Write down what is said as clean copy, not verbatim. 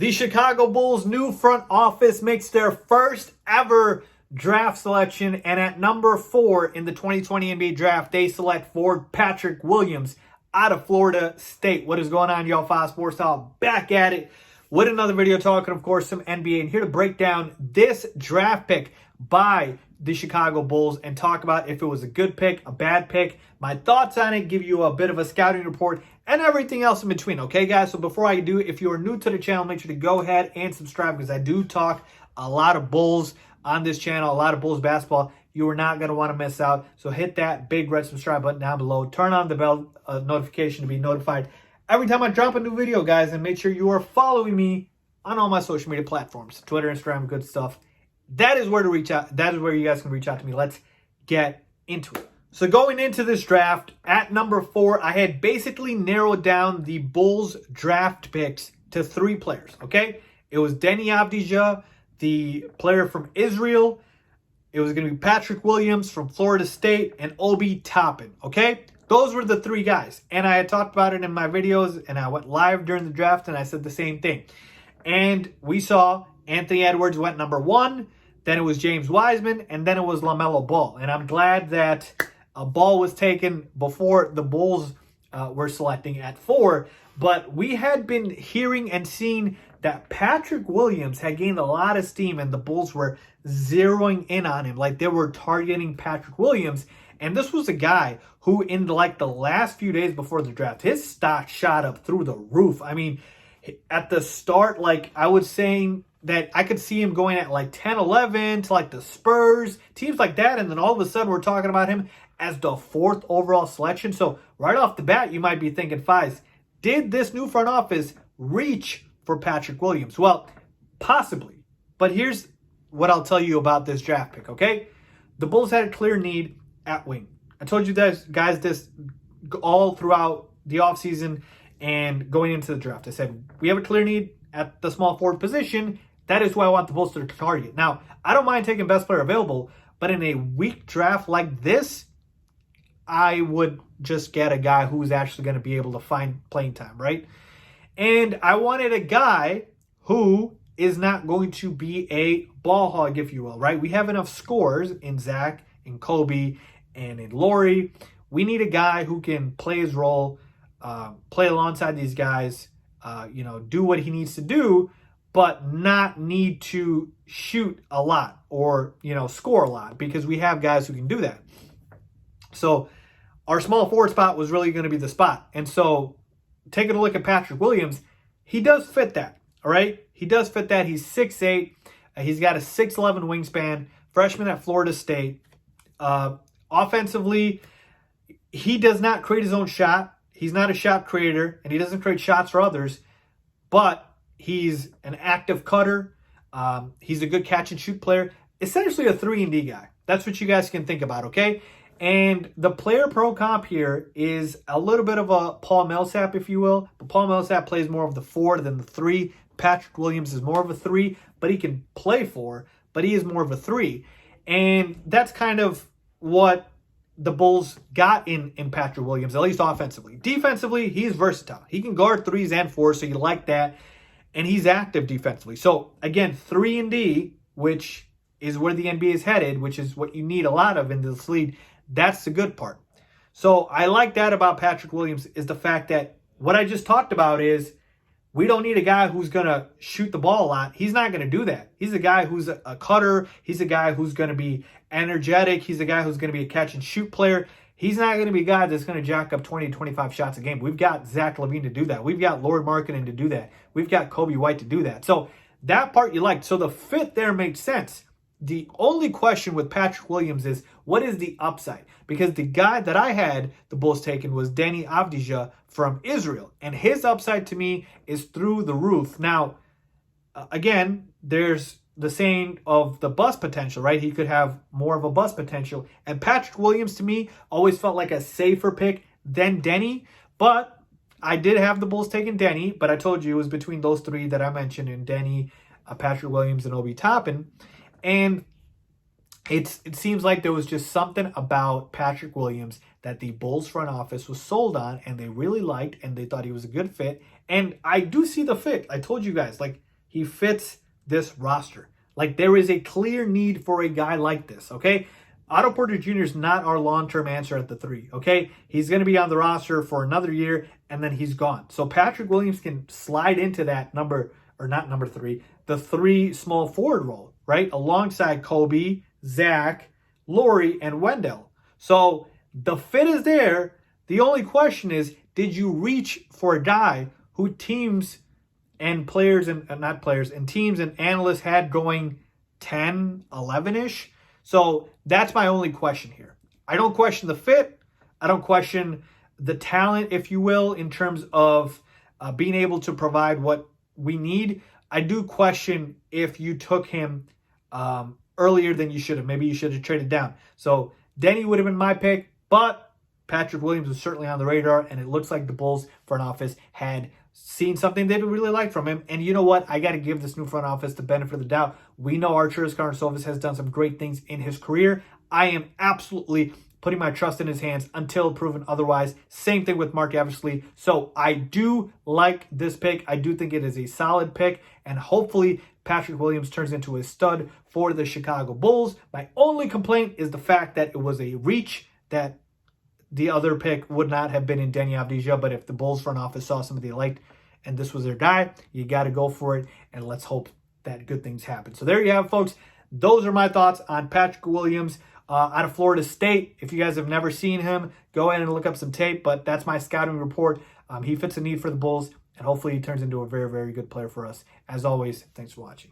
The Chicago Bulls' new front office makes their first ever draft selection, and at number 4 in the 2020 NBA draft, they select forward Patrick Williams out of Florida State. What is going on, y'all? Faiz Sports Talk back at it with another video talking, of course, some NBA, and here to break down this draft pick by the Chicago Bulls and talk about if it was a good pick, a bad pick, my thoughts on it, give you a bit of a scouting report, and everything else in between. Okay, guys? So before I do, if you are new to the channel, make sure to go ahead and subscribe because I do talk a lot of Bulls on this channel, a lot of Bulls basketball. You are not going to want to miss out. So hit that big red subscribe button down below. Turn on the bell notification to be notified every time I drop a new video, guys. And make sure you are following me on all my social media platforms. Twitter, Instagram, good stuff. That is where to reach out. That is where you guys can reach out to me. Let's get into it. So going into this draft, at number 4, I had basically narrowed down the Bulls draft picks to 3 players, okay? It was Deni Avdija, the player from Israel. It was going to be Patrick Williams from Florida State and Obi Toppin, okay? Those were the 3 guys. And I had talked about it in my videos, and I went live during the draft, and I said the same thing. And we saw Anthony Edwards went number 1, then it was James Wiseman, and then it was LaMelo Ball. And I'm glad that a Ball was taken before the Bulls were selecting at 4. But we had been hearing and seeing that Patrick Williams had gained a lot of steam and the Bulls were zeroing in on him. Like they were targeting Patrick Williams. And this was a guy who in the last few days before the draft, his stock shot up through the roof. I mean, at the start, I was saying that I could see him going at 10, 11 to the Spurs, teams like that. And then all of a sudden we're talking about him as the 4th overall selection. So right off the bat, you might be thinking, Faiz, did this new front office reach for Patrick Williams? Well, possibly. But here's what I'll tell you about this draft pick, okay? The Bulls had a clear need at wing. I told you guys this all throughout the offseason and going into the draft. I said, we have a clear need at the small forward position. That is who I want the Bulls to target. Now, I don't mind taking best player available, but in a weak draft like this, I would just get a guy who's actually going to be able to find playing time, right? And I wanted a guy who is not going to be a ball hog, if you will, right? We have enough scores in Zach, in Kobe, and in Laurie. We need a guy who can play his role, play alongside these guys, do what he needs to do, but not need to shoot a lot or, score a lot because we have guys who can do that. So our small forward spot was really going to be the spot. And so taking a look at Patrick Williams, he does fit that, all right? He does fit that. He's 6'8". He's got a 6'11" wingspan, freshman at Florida State. Offensively, he does not create his own shot. He's not a shot creator, and he doesn't create shots for others, but he's an active cutter. He's a good catch-and-shoot player. Essentially a 3-and-D guy. That's what you guys can think about, okay? And the player pro comp here is a little bit of a Paul Millsap, if you will. But Paul Millsap plays more of the 4 than the 3. Patrick Williams is more of a 3, but he can play 4, but he is more of a 3. And that's kind of what the Bulls got in Patrick Williams, at least offensively. Defensively, he's versatile. He can guard 3s and 4s, so you like that. And he's active defensively. So, again, 3-and-D, which is where the NBA is headed, which is what you need a lot of in this league. That's the good part. So I like that about Patrick Williams is the fact that what I just talked about is we don't need a guy who's going to shoot the ball a lot. He's not going to do that. He's a guy who's a cutter. He's a guy who's going to be energetic. He's a guy who's going to be a catch-and-shoot player. He's not going to be a guy that's going to jack up 20 to 25 shots a game. We've got Zach LaVine to do that. We've got Lauri Markkanen to do that. We've got Kobe White to do that. So that part you liked. So the fit there makes sense. The only question with Patrick Williams is, what is the upside? Because the guy that I had the Bulls taken was Deni Avdija from Israel. And his upside to me is through the roof. Now, again, there's the saying of the bust potential, right? He could have more of a bust potential. And Patrick Williams, to me, always felt like a safer pick than Deni. But I did have the Bulls taking Deni. But I told you it was between those 3 that I mentioned in Deni, Patrick Williams, and Obi Toppin. And it seems like there was just something about Patrick Williams that the Bulls front office was sold on and they really liked and they thought he was a good fit. And I do see the fit. I told you guys, he fits this roster. Like, there is a clear need for a guy like this, okay? Otto Porter Jr. is not our long-term answer at the 3, okay? He's going to be on the roster for another year, and then he's gone. So Patrick Williams can slide into that not number 3, the 3 small forward role, right? Alongside Kobe, Zach, Laurie, and Wendell. So the fit is there. The only question is, did you reach for a guy who teams and players and not players and teams and analysts had going 10, 11-ish? So that's my only question here. I don't question the fit. I don't question the talent, if you will, in terms of being able to provide what we need. I do question if you took him earlier than you should have. Maybe you should have traded down. So Denny would have been my pick, but Patrick Williams was certainly on the radar, and it looks like the Bulls front office had seen something they really liked from him. And you know what? I got to give this new front office the benefit of the doubt. We know Arturas Karnisovas has done some great things in his career. I am absolutely putting my trust in his hands until proven otherwise. Same thing with Mark Eversley. So I do like this pick. I do think it is a solid pick, and hopefully Patrick Williams turns into a stud for the Chicago Bulls. My only complaint is the fact that it was a reach that the other pick would not have been in Denny Avdija, but if the Bulls front office saw somebody they liked and this was their guy, you got to go for it, and let's hope that good things happen. So there you have it, folks. Those are my thoughts on Patrick Williams out of Florida State. If you guys have never seen him, go ahead and look up some tape, but that's my scouting report. He fits a need for the Bulls, and hopefully he turns into a very, very good player for us. As always, thanks for watching.